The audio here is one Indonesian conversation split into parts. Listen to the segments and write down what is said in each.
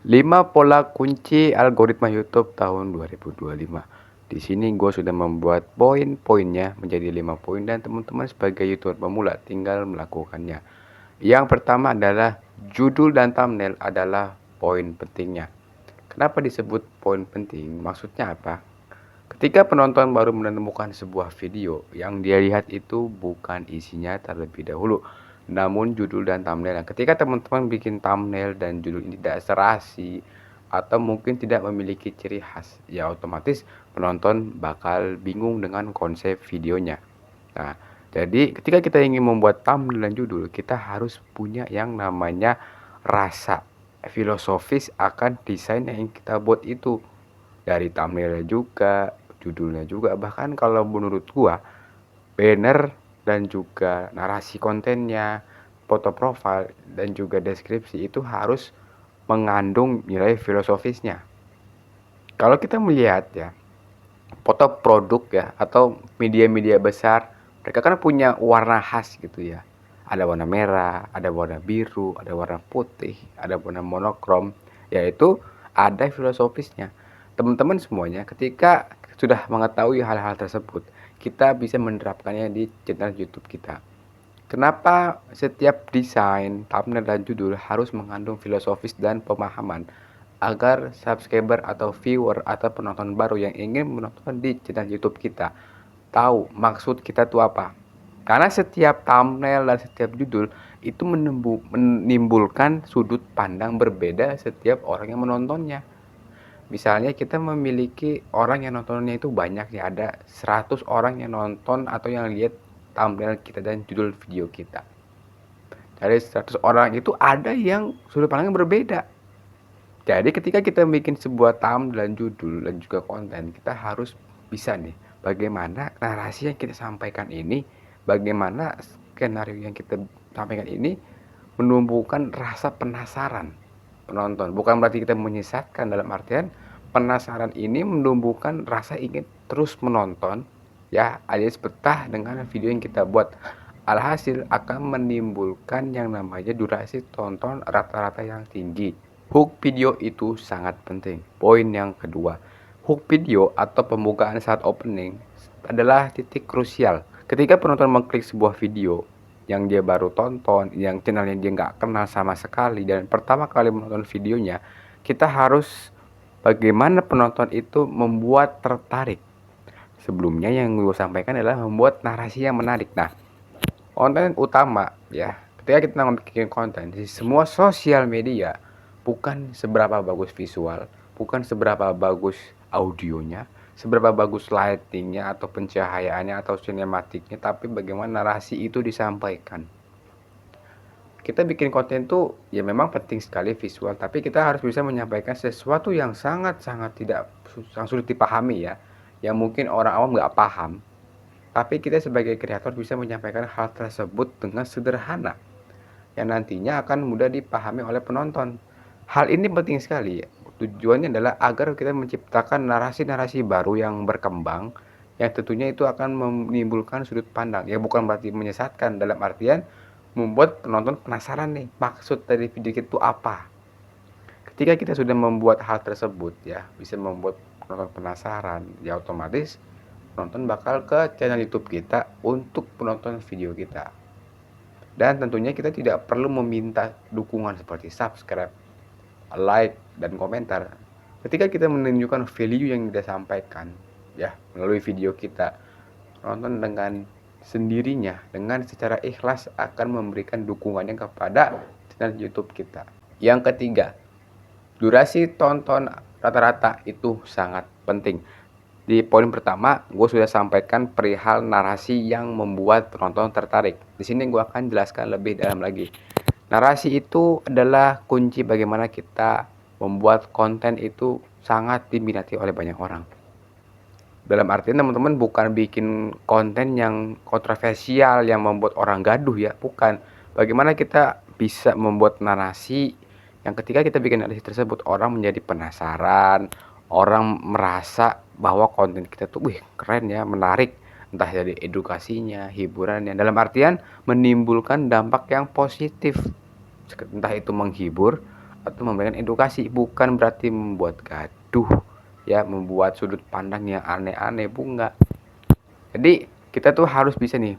5 pola kunci algoritma YouTube tahun 2025. Di sini gue sudah membuat poin-poinnya menjadi 5 poin dan teman-teman sebagai YouTuber pemula tinggal melakukannya. Yang pertama adalah judul dan thumbnail adalah poin pentingnya. Kenapa disebut poin penting? Maksudnya apa? Ketika penonton baru menemukan sebuah video, yang dia lihat itu bukan isinya terlebih dahulu, namun judul dan thumbnail. Ketika teman-teman bikin thumbnail dan judul ini tidak serasi atau mungkin tidak memiliki ciri khas, ya otomatis penonton bakal bingung dengan konsep videonya. Nah, jadi ketika kita ingin membuat thumbnail dan judul, kita harus punya yang namanya rasa filosofis akan desain yang kita buat itu. Dari thumbnail juga, judulnya juga, bahkan kalau menurut gua banner dan juga narasi kontennya, foto profil dan juga deskripsi itu harus mengandung nilai filosofisnya. Kalau kita melihat ya, foto produk ya atau media-media besar, mereka kan punya warna khas gitu ya. Ada warna merah, ada warna biru, ada warna putih, ada warna monokrom, yaitu ada filosofisnya. Teman-teman semuanya ketika sudah mengetahui hal-hal tersebut, kita bisa menerapkannya di channel YouTube kita. Kenapa setiap desain, thumbnail, dan judul harus mengandung filosofis dan pemahaman agar subscriber atau viewer atau penonton baru yang ingin menonton di channel YouTube kita tahu maksud kita tuh apa. Karena setiap thumbnail dan setiap judul itu menimbulkan sudut pandang berbeda setiap orang yang menontonnya. Misalnya kita memiliki orang yang nontonnya itu banyak ya, ada 100 orang yang nonton atau yang lihat thumbnail kita dan judul video kita. Dari 100 orang itu ada yang sudut pandang berbeda. Jadi ketika kita bikin sebuah thumbnail dan judul dan juga konten, kita harus bisa nih bagaimana narasi yang kita sampaikan ini, bagaimana skenario yang kita sampaikan ini menumbuhkan rasa penasaran penonton. Bukan berarti kita menyesatkan, dalam artian penasaran ini menumbuhkan rasa ingin terus menonton ya, alias betah dengan video yang kita buat. Alhasil akan menimbulkan yang namanya durasi tonton rata-rata yang tinggi. Hook video itu sangat penting. Poin yang kedua, hook video atau pembukaan saat opening adalah titik krusial. Ketika penonton mengklik sebuah video yang dia baru tonton, yang channelnya dia nggak kenal sama sekali, dan pertama kali menonton videonya, kita harus bagaimana penonton itu membuat tertarik. Sebelumnya yang gue sampaikan adalah membuat narasi yang menarik. Nah, konten utama ya, ketika kita bikin konten di semua sosial media, bukan seberapa bagus visual, bukan seberapa bagus audionya, seberapa bagus lightingnya atau pencahayaannya atau sinematiknya, tapi bagaimana narasi itu disampaikan. Kita bikin konten tuh ya memang penting sekali visual, tapi kita harus bisa menyampaikan sesuatu yang sangat-sangat tidak sangat sulit dipahami ya, yang mungkin orang awam nggak paham, tapi kita sebagai kreator bisa menyampaikan hal tersebut dengan sederhana yang nantinya akan mudah dipahami oleh penonton. Hal ini penting sekali. Tujuannya adalah agar kita menciptakan narasi-narasi baru yang berkembang, yang tentunya itu akan menimbulkan sudut pandang. Ya bukan berarti menyesatkan, dalam artian membuat penonton penasaran nih, maksud dari video itu apa. Ketika kita sudah membuat hal tersebut ya, bisa membuat penonton penasaran, ya otomatis penonton bakal ke channel YouTube kita untuk penonton video kita. Dan tentunya kita tidak perlu meminta dukungan seperti subscribe, like, dan komentar. Ketika kita menunjukkan value yang kita sampaikan ya melalui video kita, penonton dengan sendirinya, dengan secara ikhlas akan memberikan dukungannya kepada channel YouTube kita. Yang ketiga, durasi tonton rata-rata itu sangat penting. Di poin pertama, gue sudah sampaikan perihal narasi yang membuat penonton tertarik. Di sini gue akan jelaskan lebih dalam lagi. Narasi itu adalah kunci bagaimana kita membuat konten itu sangat diminati oleh banyak orang. Dalam artian teman-teman bukan bikin konten yang kontroversial yang membuat orang gaduh ya, bukan. Bagaimana kita bisa membuat narasi yang ketika kita bikin narasi tersebut orang menjadi penasaran, orang merasa bahwa konten kita tuh wih keren ya, menarik, entah dari edukasinya, hiburannya, dalam artian menimbulkan dampak yang positif, entah itu menghibur atau memberikan edukasi, bukan berarti membuat gaduh ya, membuat sudut pandang yang aneh-aneh, enggak. Jadi kita tuh harus bisa nih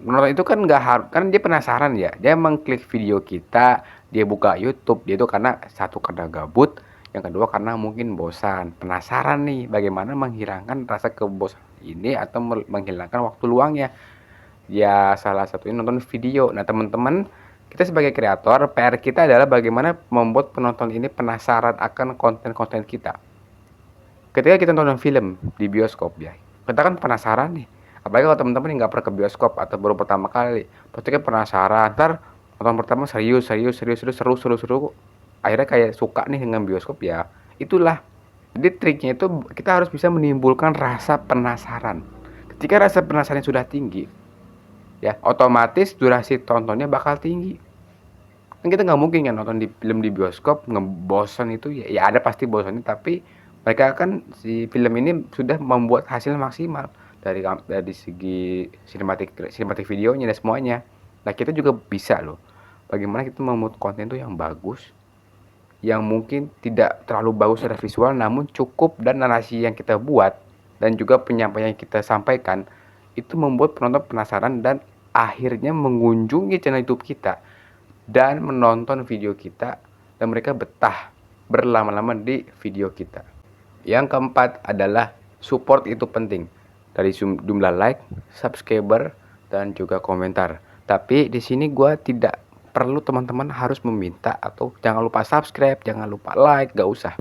menonton itu, kan nggak harus, kan dia penasaran ya, dia mengklik video kita, dia buka YouTube, dia itu karena satu karena gabut, yang kedua karena mungkin bosan, penasaran nih bagaimana menghilangkan rasa kebosanan ini atau menghilangkan waktu luangnya. Ya salah satunya nonton video. Nah teman-teman, kita sebagai kreator, PR kita adalah bagaimana membuat penonton ini penasaran akan konten-konten kita. Ketika kita nonton film di bioskop ya, kita kan penasaran nih. Apalagi kalau teman-teman yang nggak pernah ke bioskop atau baru pertama kali, pasti kan penasaran. Ntar nonton pertama serius, serius, serius, serius, seru, seru, seru. Akhirnya kayak suka nih dengan bioskop ya. Itulah. Jadi triknya itu kita harus bisa menimbulkan rasa penasaran. Ketika rasa penasaran sudah tinggi, ya otomatis durasi tontonnya bakal tinggi. Kan kita nggak mungkin kan nonton di film di bioskop ngebosan itu ya, ya ada pasti bosannya, tapi mereka kan si film ini sudah membuat hasil maksimal dari segi sinematik videonya dan semuanya. Nah kita juga bisa loh, bagaimana kita membuat konten itu yang bagus, yang mungkin tidak terlalu bagus secara visual, namun cukup, dan narasi yang kita buat dan juga penyampaian yang kita sampaikan itu membuat penonton penasaran dan akhirnya mengunjungi channel YouTube kita dan menonton video kita, dan mereka betah berlama-lama di video kita. Yang keempat adalah support itu penting, dari jumlah like, subscriber, dan juga komentar. Tapi di sini gue tidak perlu teman-teman harus meminta atau jangan lupa subscribe, jangan lupa like, gak usah.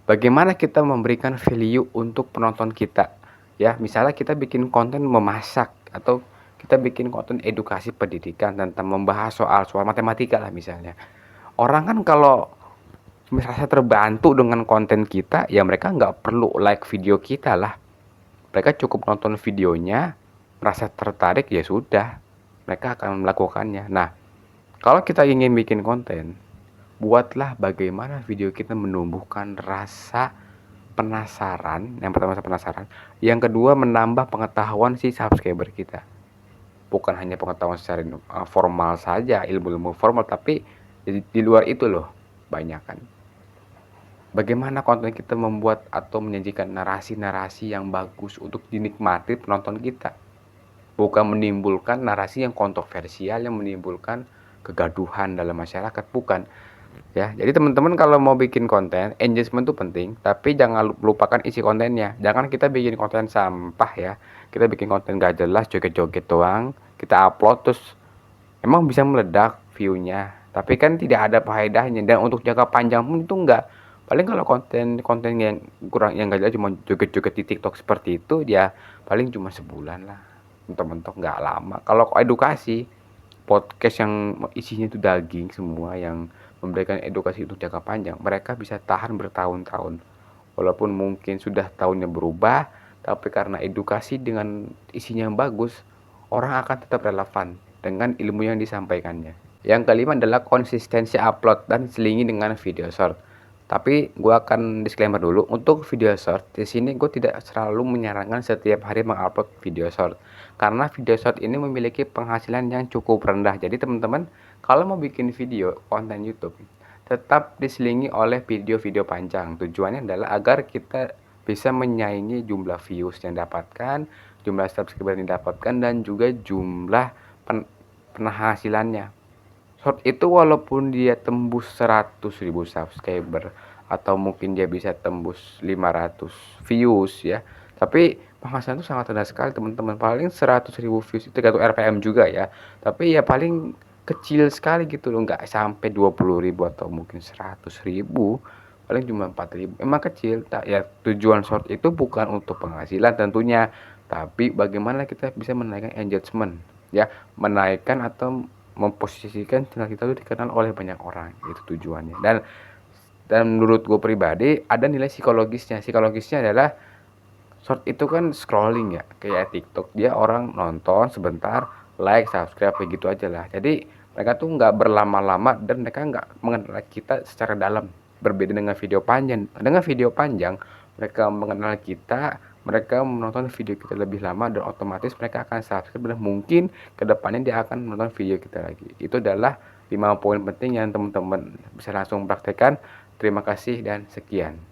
Bagaimana kita memberikan value untuk penonton kita? Ya, misalnya kita bikin konten memasak atau kita bikin konten edukasi pendidikan tentang membahas soal matematika lah misalnya. Orang kan kalau merasa terbantu dengan konten kita, ya mereka nggak perlu like video kita lah. Mereka cukup nonton videonya, merasa tertarik, ya sudah, mereka akan melakukannya. Nah, kalau kita ingin bikin konten, buatlah bagaimana video kita menumbuhkan rasa penasaran. Yang pertama penasaran, yang kedua menambah pengetahuan si subscriber kita. Bukan hanya pengetahuan secara formal saja, ilmu-ilmu formal, tapi di luar itu loh banyak kan. Bagaimana konten kita membuat atau menyajikan narasi-narasi yang bagus untuk dinikmati penonton kita, bukan menimbulkan narasi yang kontroversial yang menimbulkan kegaduhan dalam masyarakat, bukan. Ya, jadi teman-teman kalau mau bikin konten, engagement itu penting, tapi jangan lupakan isi kontennya. Jangan kita bikin konten sampah ya. Kita bikin konten gak jelas, joget-joget doang, kita upload terus emang bisa meledak view-nya, tapi kan tidak ada faedahnya, dan untuk jangka panjang pun itu enggak. Paling kalau konten yang kurang, yang gak jelas, cuma joget-joget di TikTok seperti itu, dia paling cuma sebulan lah, mentok-mentok, nggak lama. Kalau edukasi, podcast yang isinya itu daging semua, yang memberikan edukasi untuk jangka panjang, mereka bisa tahan bertahun-tahun. Walaupun mungkin sudah tahunnya berubah, tapi karena edukasi dengan isinya yang bagus, orang akan tetap relevan dengan ilmu yang disampaikannya. Yang kelima adalah konsistensi upload dan selingi dengan video short. Tapi gue akan disclaimer dulu, untuk video short di sini gue tidak selalu menyarankan setiap hari mengupload video short, karena video short ini memiliki penghasilan yang cukup rendah. Jadi teman-teman kalau mau bikin video konten YouTube, tetap diselingi oleh video-video panjang. Tujuannya adalah agar kita bisa menyaingi jumlah views yang dapatkan, jumlah subscriber yang didapatkan, dan juga jumlah penghasilannya. Short itu walaupun dia tembus 100.000 subscriber atau mungkin dia bisa tembus 500 views ya, tapi penghasilan itu sangat rendah sekali teman-teman. Paling 100.000 views itu tergantung RPM juga ya, tapi ya paling kecil sekali gitu loh, nggak sampai 20.000 atau mungkin 100.000, paling cuma 4.000. Emang kecil. Ya tujuan short itu bukan untuk penghasilan tentunya, tapi bagaimana kita bisa menaikkan engagement ya, menaikkan atau memposisikan channel kita itu dikenal oleh banyak orang, itu tujuannya. Dan menurut gue pribadi ada nilai psikologisnya. Psikologisnya adalah short itu kan scrolling ya, kayak TikTok, dia orang nonton sebentar, like, subscribe, kayak gitu aja lah. Jadi mereka tuh nggak berlama-lama dan mereka nggak mengenal kita secara dalam. Berbeda dengan video panjang. Dengan video panjang mereka mengenal kita, mereka menonton video kita lebih lama, dan otomatis mereka akan subscribe, dan mungkin kedepannya dia akan menonton video kita lagi. Itu adalah 5 poin penting yang teman-teman bisa langsung praktekkan. Terima kasih dan sekian.